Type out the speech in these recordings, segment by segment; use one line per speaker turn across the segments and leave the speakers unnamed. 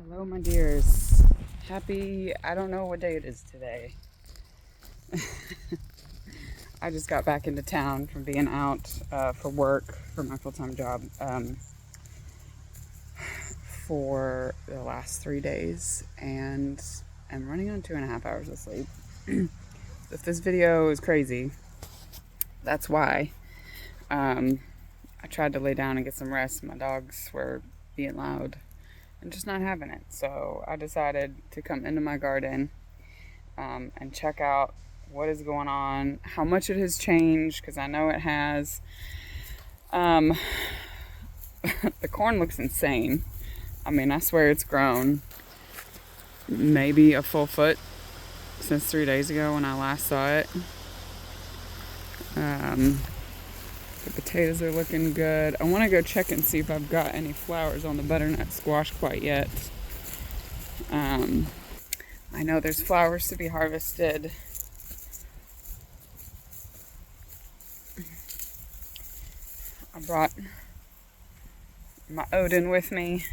Hello, my dears. I don't know what day it is today. I just got back into town from being out for work for my full-time job for the last 3 days, and I'm running on 2.5 hours of sleep. If this video is crazy, that's why. I tried to lay down and get some rest. My dogs were being loud and just not having it. So I decided to come into my garden and check out what is going on, how much it has changed, because I know it has. The corn looks insane. I mean, I swear it's grown maybe a full foot since 3 days ago when I last saw it. The potatoes are looking good. I want to go check and see if I've got any flowers on the butternut squash quite yet. I know there's flowers to be harvested. I brought my Odin with me.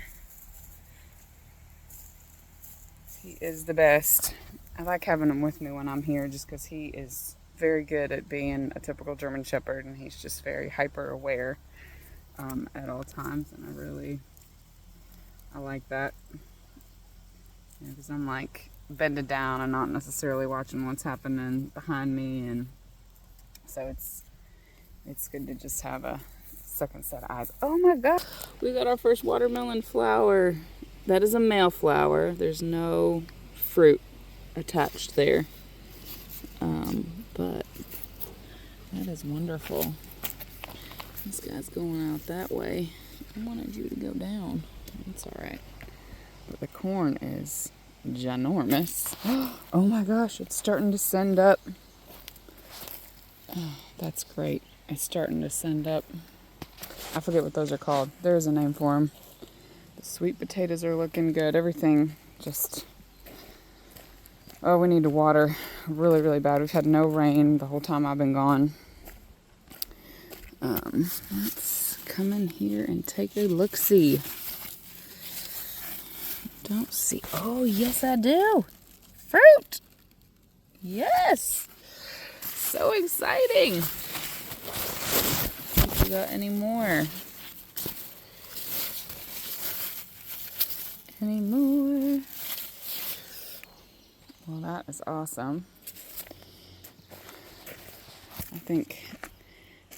He is the best. I like having him with me when I'm here just because he is very good at being a typical German Shepherd, and he's just very hyper aware at all times, and I like that, because I'm like bended down and not necessarily watching what's happening behind me, and so it's good to just have a second set of eyes. Oh my god, we got our first watermelon flower. That is a male flower. There's no fruit attached there, but that is wonderful. This guy's going out that way. I wanted you to go down. It's all right. But the corn is ginormous. Oh my gosh, it's starting to send up. Oh, that's great. It's starting to send up. I forget what those are called. There's a name for them. The sweet potatoes are looking good. Everything just... Oh, we need to water really, really bad. We've had no rain the whole time I've been gone. Let's come in here and take a look-see. Don't see. Oh, yes, I do. Fruit. Yes. So exciting. If we got any more. Any more? Well, that is awesome. I think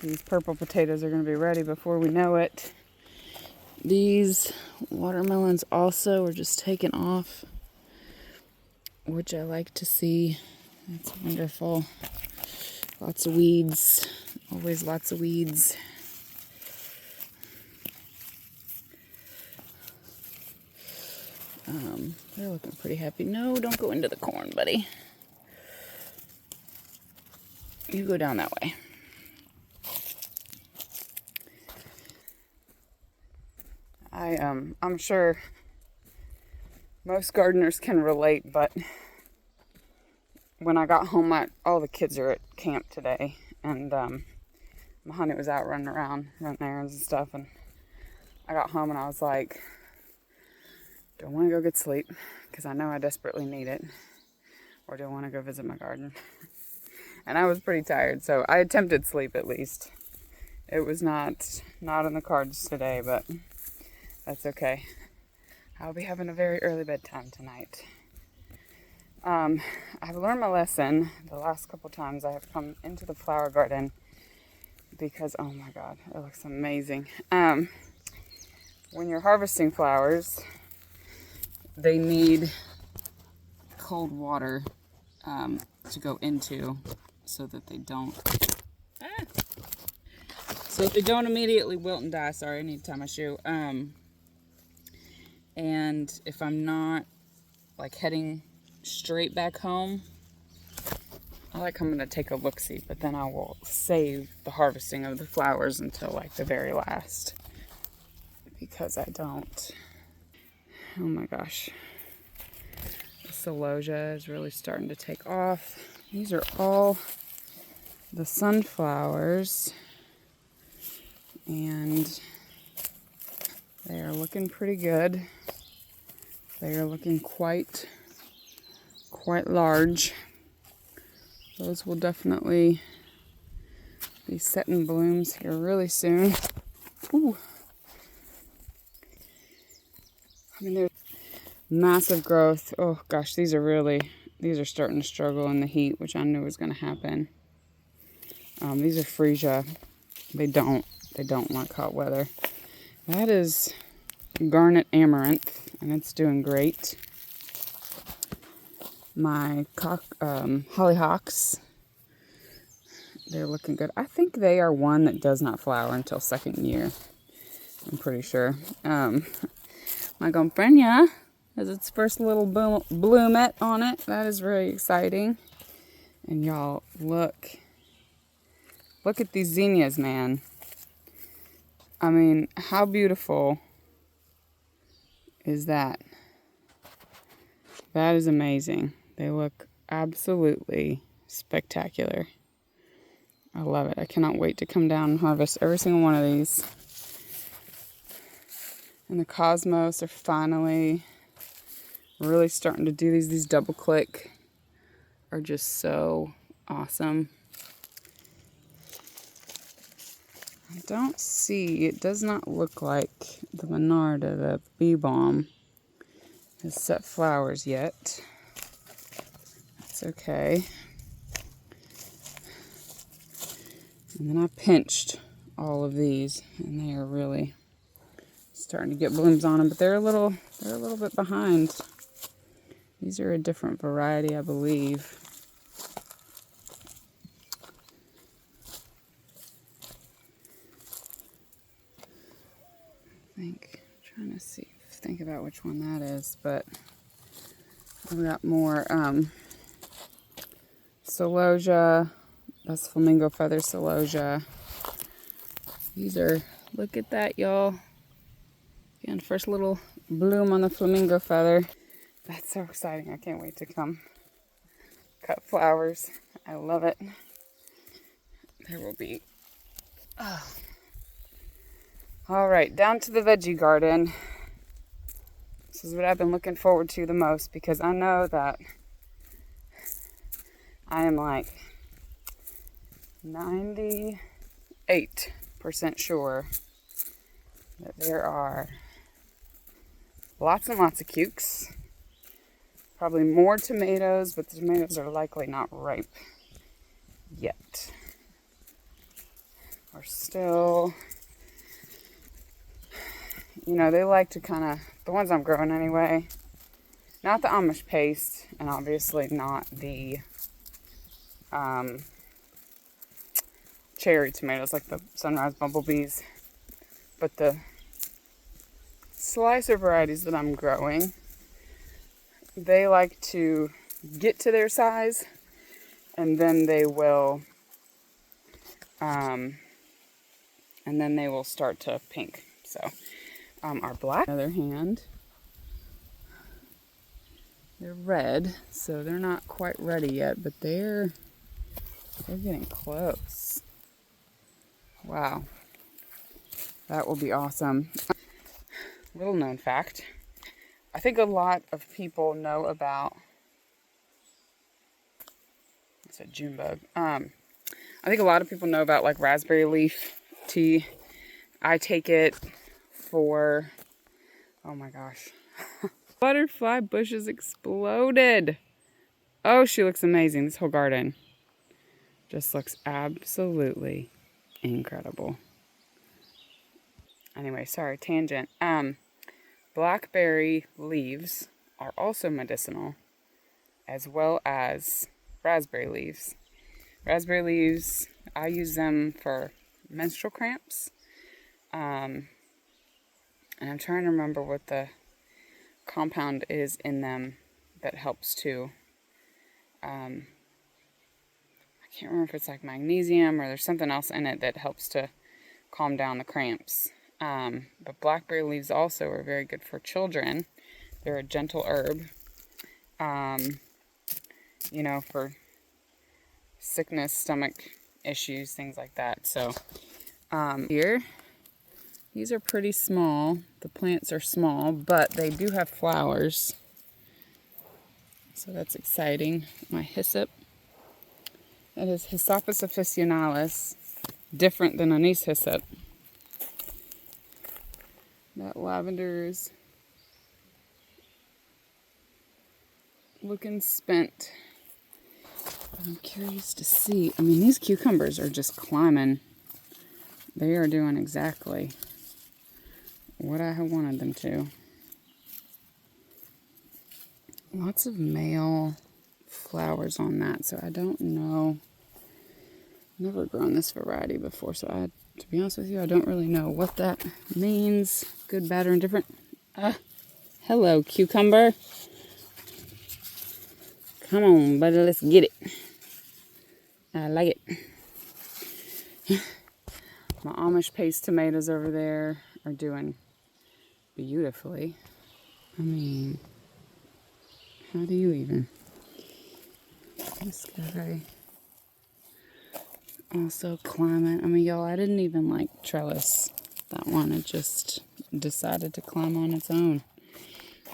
these purple potatoes are going to be ready before we know it. These watermelons also are just taking off, which I like to see. That's wonderful. Lots of weeds. Always lots of weeds. They're looking pretty happy. No, don't go into the corn, buddy. You go down that way. I'm sure most gardeners can relate, but when I got home, all the kids are at camp today, and my honey was out running errands and stuff, and I got home and I was like, do I want to go get sleep, because I know I desperately need it, or do I want to go visit my garden? And I was pretty tired, so I attempted sleep at least. It was not in the cards today, but that's okay. I'll be having a very early bedtime tonight. I've learned my lesson the last couple times I have come into the flower garden, because, oh my god, it looks amazing. When you're harvesting flowers, they need cold water to go into so that they don't immediately wilt and die. Sorry, I need to tie my shoe. And if I'm not like heading straight back home, I like I'm gonna take a look-see, but then I will save the harvesting of the flowers until like the very last, because I don't. Oh my gosh, the celosia is really starting to take off. These are all the sunflowers, and they are looking pretty good. They are looking quite large. Those will definitely be setting blooms here really soon. Ooh. I mean, they're massive growth. Oh gosh, these are starting to struggle in the heat, which I knew was going to happen. These are freesia. They don't like hot weather. That is garnet amaranth, and it's doing great. My hollyhocks, they're looking good. I think they are one that does not flower until second year. I'm pretty sure. My Gomprenia has its first little bloomet on it. That is very exciting. And y'all, look at these zinnias, man. I mean, how beautiful is that? That is amazing. They look absolutely spectacular. I love it. I cannot wait to come down and harvest every single one of these. And the Cosmos are finally really starting to do these. These double click are just so awesome. I don't see, it does not look like the Monarda, the bee balm, has set flowers yet. That's okay. And then I pinched all of these, and they are really starting to get blooms on them, but they're a little bit behind. These are a different variety, I believe. Think about which one that is, but I've got more celosia. That's flamingo feather celosia. These are, look at that, y'all. Again, first little bloom on the flamingo feather. That's so exciting. I can't wait to come cut flowers. I love it. There will be. Oh. All right, down to the veggie garden. This is what I've been looking forward to the most, because I know that I am like 98% sure that there are lots and lots of cukes. Probably more tomatoes, but the tomatoes are likely not ripe yet. We're still, you know, they like to kind of, the ones I'm growing anyway, not the Amish paste, and obviously not the cherry tomatoes like the Sunrise Bumblebees, but the slicer varieties that I'm growing, they like to get to their size, and then they will start to pink. So our black, on the other hand, they're red, so they're not quite ready yet, but they're getting close. Wow, that will be awesome. Little known fact, I think a lot of people know about, it's a June bug. I think a lot of people know about like raspberry leaf tea. I take it for, oh my gosh. Butterfly bushes exploded. Oh, she looks amazing. This whole garden just looks absolutely incredible. Anyway, sorry, tangent. Blackberry leaves are also medicinal, as well as raspberry leaves. Raspberry leaves, I use them for menstrual cramps. And I'm trying to remember what the compound is in them that helps to, I can't remember if it's like magnesium or there's something else in it that helps to calm down the cramps. But blackberry leaves also are very good for children. They're a gentle herb, you know, for sickness, stomach issues, things like that. So here, these are pretty small. The plants are small, but they do have flowers. So that's exciting. My hyssop. That is Hyssopus officinalis, different than anise hyssop. That lavender's looking spent. But I'm curious to see. I mean, these cucumbers are just climbing. They are doing exactly what I have wanted them to. Lots of male flowers on that, so I don't know. Never grown this variety before, so to be honest with you, I don't really know what that means. Good, bad, or indifferent. Hello, cucumber. Come on, buddy, let's get it. I like it. My Amish paste tomatoes over there are doing beautifully. I mean, how do you even? This guy also climbing. I mean, y'all, I didn't even like trellis that one. It just decided to climb on its own,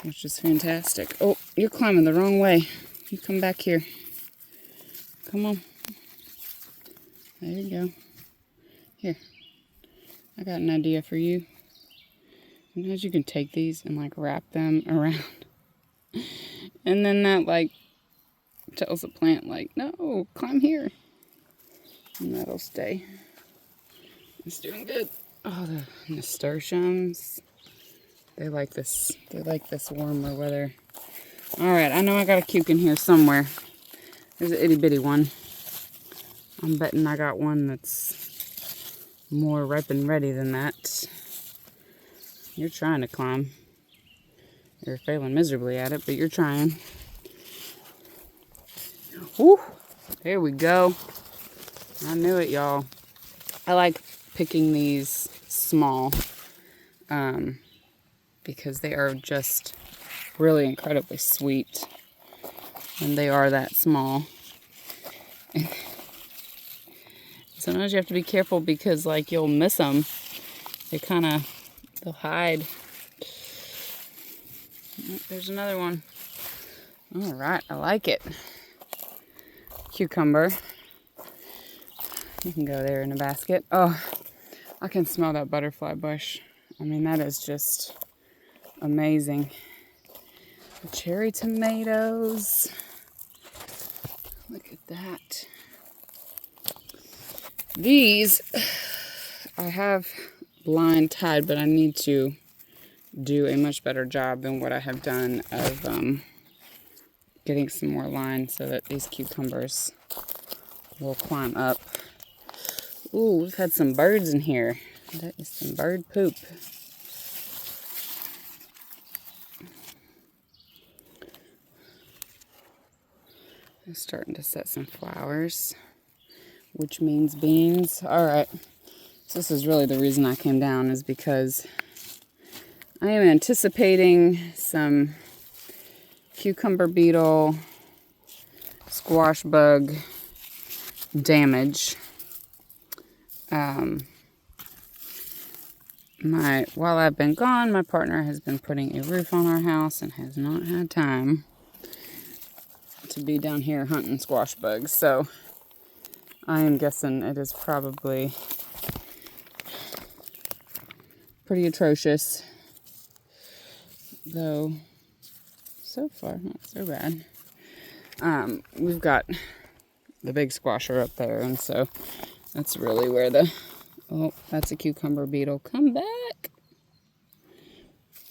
which is fantastic. Oh, you're climbing the wrong way. You come back here. Come on. There you go. Here. I got an idea for you. Sometimes you can take these and like wrap them around. And then that like tells the plant like, no, climb here. And that'll stay. It's doing good. Oh, the nasturtiums. They like this warmer weather. Alright, I know I got a cuke in here somewhere. There's an itty bitty one. I'm betting I got one that's more ripe and ready than that. You're trying to climb. You're failing miserably at it, but you're trying. Woo! There we go. I knew it, y'all. I like picking these small because they are just really incredibly sweet when they are that small. Sometimes you have to be careful because like you'll miss them. They'll hide. Oh, there's another one. All right, I like it. Cucumber. You can go there in a basket. Oh, I can smell that butterfly bush. I mean, that is just amazing. The cherry tomatoes. Look at that. These, I have line tied, but I need to do a much better job than what I have done of getting some more line so that these cucumbers will climb up. Ooh, we've had some birds in here. That is some bird poop. I'm starting to set some flowers, which means beans. All right, so this is really the reason I came down, is because I am anticipating some cucumber beetle, squash bug damage. While I've been gone, my partner has been putting a roof on our house and has not had time to be down here hunting squash bugs. So I am guessing it is probably pretty atrocious, though so far not so bad. We've got the big squasher up there, and so that's really where oh, that's a cucumber beetle. Come back.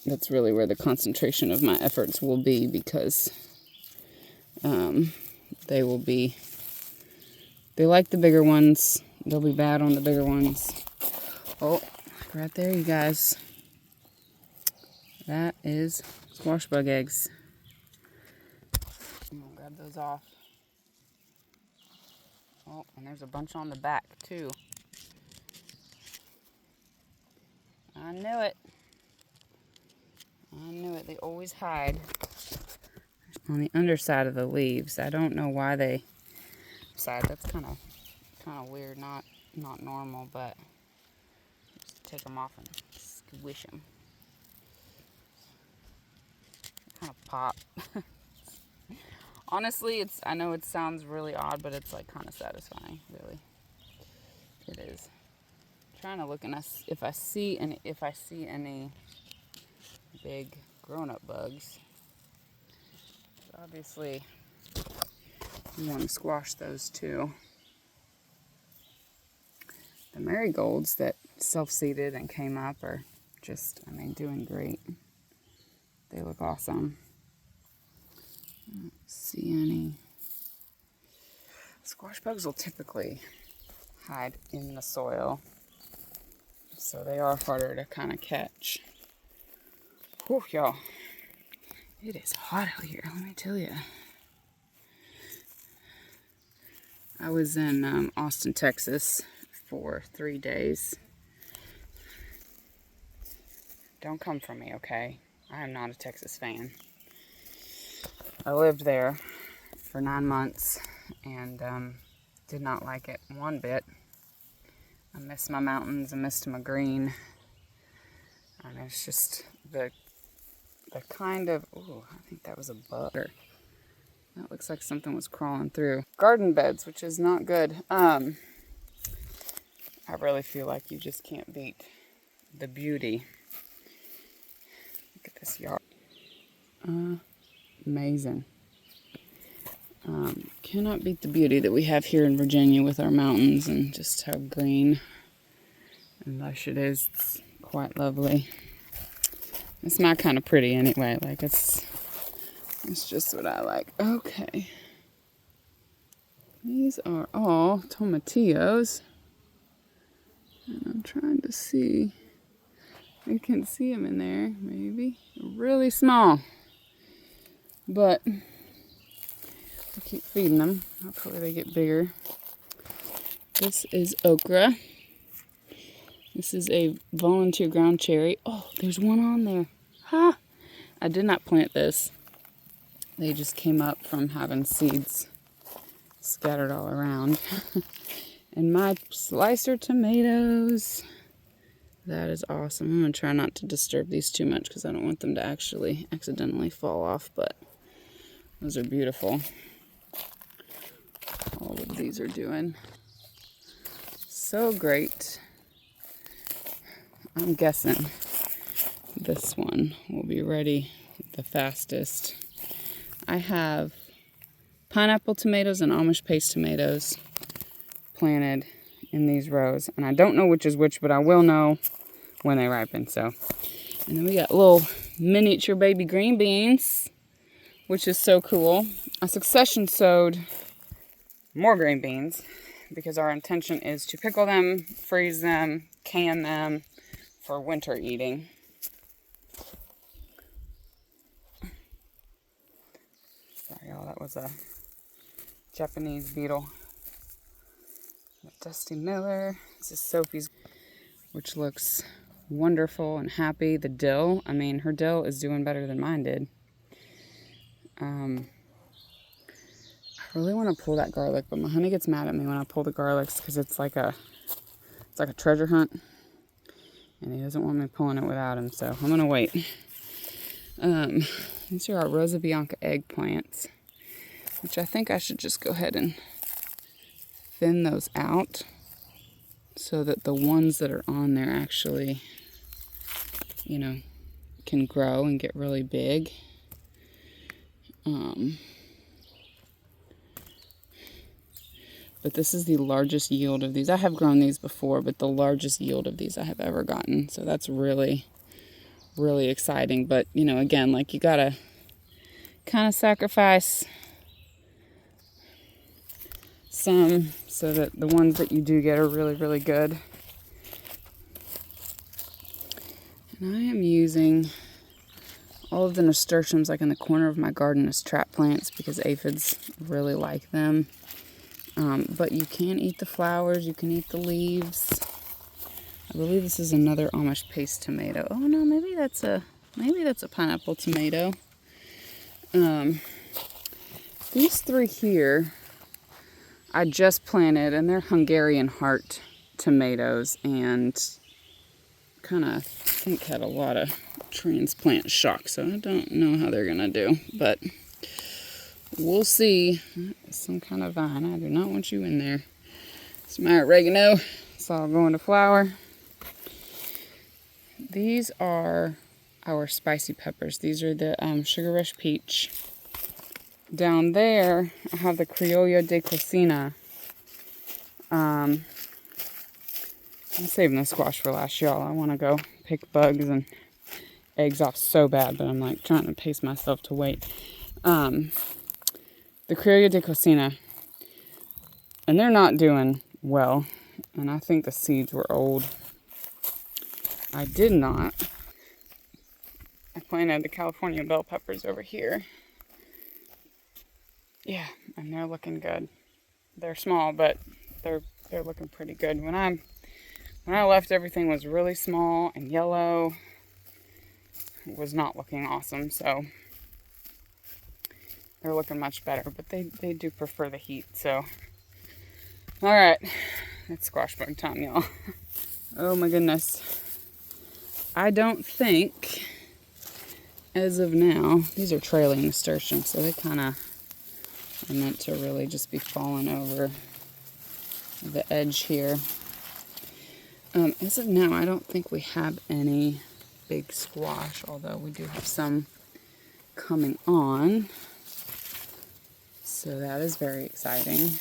That's really where the concentration of my efforts will be, because they like the bigger ones. They'll be bad on the bigger ones. Oh, right there, you guys. That is squash bug eggs. I'm gonna grab those off. Oh, and there's a bunch on the back too. I knew it. I knew it. They always hide on the underside of the leaves. I don't know why they decide. That's kind of weird. Not normal, but just take them off and squish them. kind of pop. Honestly, I know it sounds really odd, but it's like kind of satisfying, really. It is. I'm trying to look and if I see any big grown-up bugs. But obviously, you want to squash those too. The marigolds that self-seeded and came up are just, doing great. They look awesome. I don't see any. Squash bugs will typically hide in the soil, so they are harder to kind of catch. Whew, y'all. It is hot out here, let me tell you. I was in Austin, Texas for 3 days. Don't come for me, okay? I am not a Texas fan. I lived there for 9 months and did not like it one bit. I miss my mountains, I missed my green. It's just the kind of, ooh, I think that was a bug. That looks like something was crawling through. Garden beds, which is not good. I really feel like you just can't beat the beauty. Look at this yard. Amazing. Cannot beat the beauty that we have here in Virginia with our mountains and just how green and lush it is. It's quite lovely. It's not kind of pretty anyway. Like it's just what I like. Okay. These are all tomatillos. And I'm trying to see. You can see them in there, maybe. Really small. But I keep feeding them. Hopefully they get bigger. This is okra. This is a volunteer ground cherry. Oh, there's one on there. Ha! I did not plant this. They just came up from having seeds scattered all around. And my slicer tomatoes. That is awesome. I'm going to try not to disturb these too much because I don't want them to actually accidentally fall off, but those are beautiful. All of these are doing so great. I'm guessing this one will be ready the fastest. I have pineapple tomatoes and Amish paste tomatoes planted in these rows, and I don't know which is which, but I will know when they ripen. So, and then we got little miniature baby green beans, which is so cool. I succession sowed more green beans because our intention is to pickle them, freeze them, can them for winter eating. Sorry, y'all, that was a Japanese beetle. Dusty Miller. This is Sophie's, which looks wonderful and happy. The dill, her dill is doing better than mine did. I really want to pull that garlic, but my honey gets mad at me when I pull the garlics because it's like a treasure hunt, and he doesn't want me pulling it without him. So I'm gonna wait. These are our Rosa Bianca eggplants, which I think I should just go ahead and thin those out so that the ones that are on there actually, can grow and get really big. But this is the largest yield of these. I have grown these before, but the largest yield of these I have ever gotten. So that's really, really exciting. But, again, like you gotta kind of sacrifice some so that the ones that you do get are really, really good. And I am using all of the nasturtiums like in the corner of my garden as trap plants because aphids really like them. But you can eat the flowers, you can eat the leaves. I believe this is another Amish paste tomato. Oh no, maybe that's a pineapple tomato. These three here I just planted, and they're Hungarian heart tomatoes, and kind of, I think had a lot of transplant shock, so I don't know how they're gonna do, but we'll see. Some kind of vine. I do not want you in there. It's my oregano. It's all going to flower. These are our spicy peppers. These are the Sugar Rush Peach. Down there, I have the Criolla de Cocina. I'm saving the squash for last, y'all. I want to go pick bugs and eggs off so bad, but I'm like trying to pace myself to wait. The Criolla de Cocina, and they're not doing well, and I think the seeds were old. I did not. I planted the California bell peppers over here. Yeah, and they're looking good. They're small, but they're looking pretty good. When I left, everything was really small and yellow. It was not looking awesome, so they're looking much better, but they do prefer the heat, so. All right, it's squash bug time, y'all. Oh my goodness. I don't think, as of now, these are trailing nasturtiums, so they kind of are meant to really just be falling over the edge here. As of now, I don't think we have any big squash, although we do have some coming on. So that is very exciting.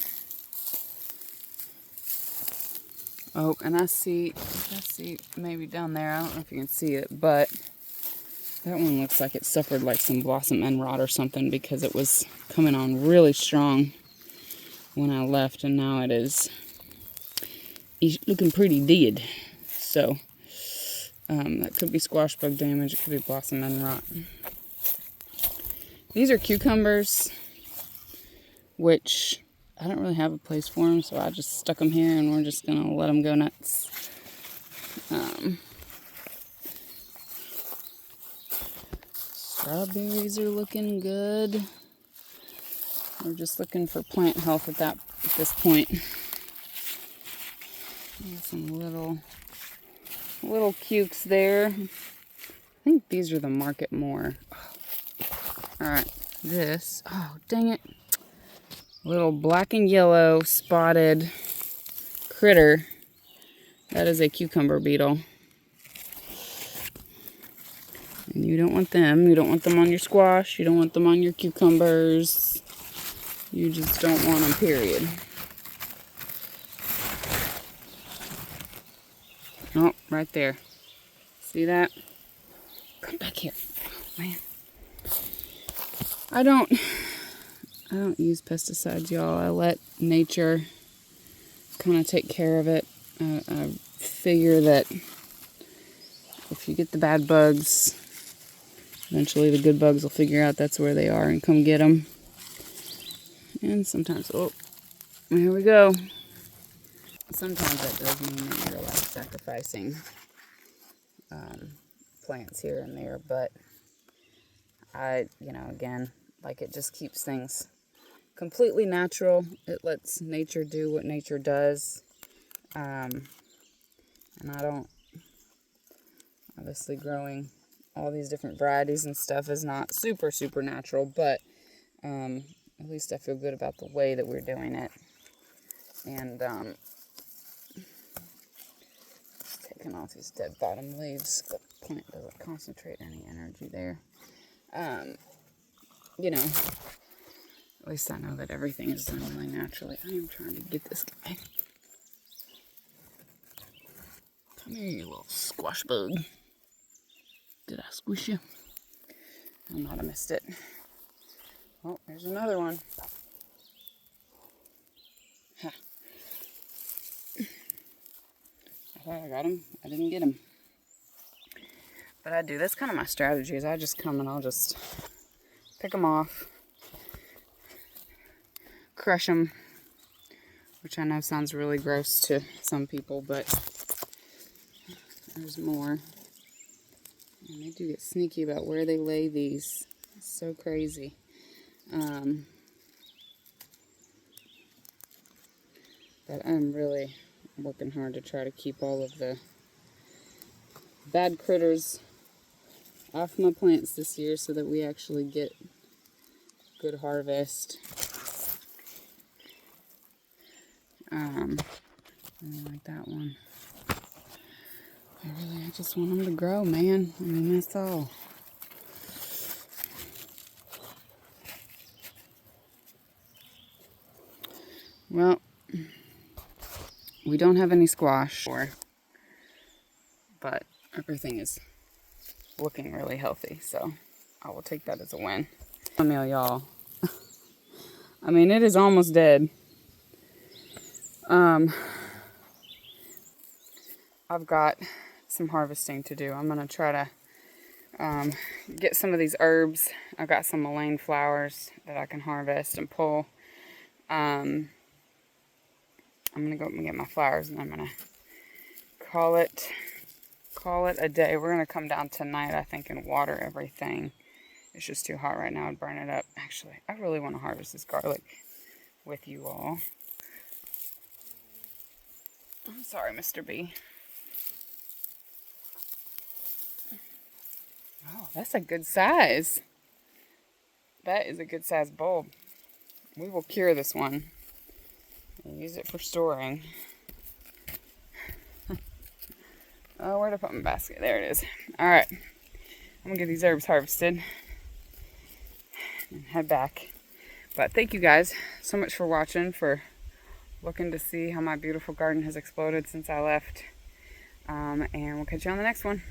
Oh, and I see maybe down there, I don't know if you can see it, but that one looks like it suffered like some blossom end rot or something, because it was coming on really strong when I left, and now it's looking pretty dead. So that could be squash bug damage, it could be blossom end rot. These are cucumbers, which I don't really have a place for them, so I just stuck them here, and we're just gonna let them go nuts. Strawberries are looking good. We're just looking for plant health at this point. There's some little cukes there. I think these are the Market More. All right, this. Oh, dang it! Little black and yellow spotted critter. That is a cucumber beetle. And you don't want them. You don't want them on your squash. You don't want them on your cucumbers. You just don't want them, period. Oh, right there. See that? Come back here. Oh, man. I don't use pesticides, y'all. I let nature kind of take care of it. I figure that if you get the bad bugs, eventually the good bugs will figure out that's where they are and come get them. And sometimes, oh, here we go. Sometimes that does mean that you're like sacrificing plants here and there, but again, like, it just keeps things completely natural. It lets nature do what nature does. And I don't, obviously growing all these different varieties and stuff is not super, super natural, but at least I feel good about the way that we're doing it. And just taking off these dead bottom leaves. The plant doesn't concentrate any energy there. At least I know that everything is done really naturally. I am trying to get this guy. Come here, you little squash bug. Did I squish you? I might have missed it. Oh, there's another one. Ha. I thought I got him. I didn't get him. But I do. That's kind of my strategy, is I just come and I'll just pick them off. Crush them. Which I know sounds really gross to some people, but there's more. And they do get sneaky about where they lay these. It's so crazy. But I'm really working hard to try to keep all of the bad critters off my plants this year so that we actually get good harvest. Really like that one. I just want them to grow, man. I mean, that's all. Well, we don't have any squash, but everything is looking really healthy, so I will take that as a win. Y'all. I mean, it is almost dead. I've got some harvesting to do. I'm gonna try to get some of these herbs. I've got some mullein flowers that I can harvest and pull. I'm gonna go and get my flowers, and I'm gonna call it a day. We're gonna come down tonight, I think, and water everything. It's just too hot right now. I'd burn it up. Actually, I really want to harvest this garlic with you all. I'm sorry, Mr. B. Oh, that's a good size. That is a good size bulb. We will cure this one and use it for storing. Oh, where'd I put my basket? There it is. Alright. I'm going to get these herbs harvested and head back. But thank you guys so much for watching, for looking to see how my beautiful garden has exploded since I left. And we'll catch you on the next one.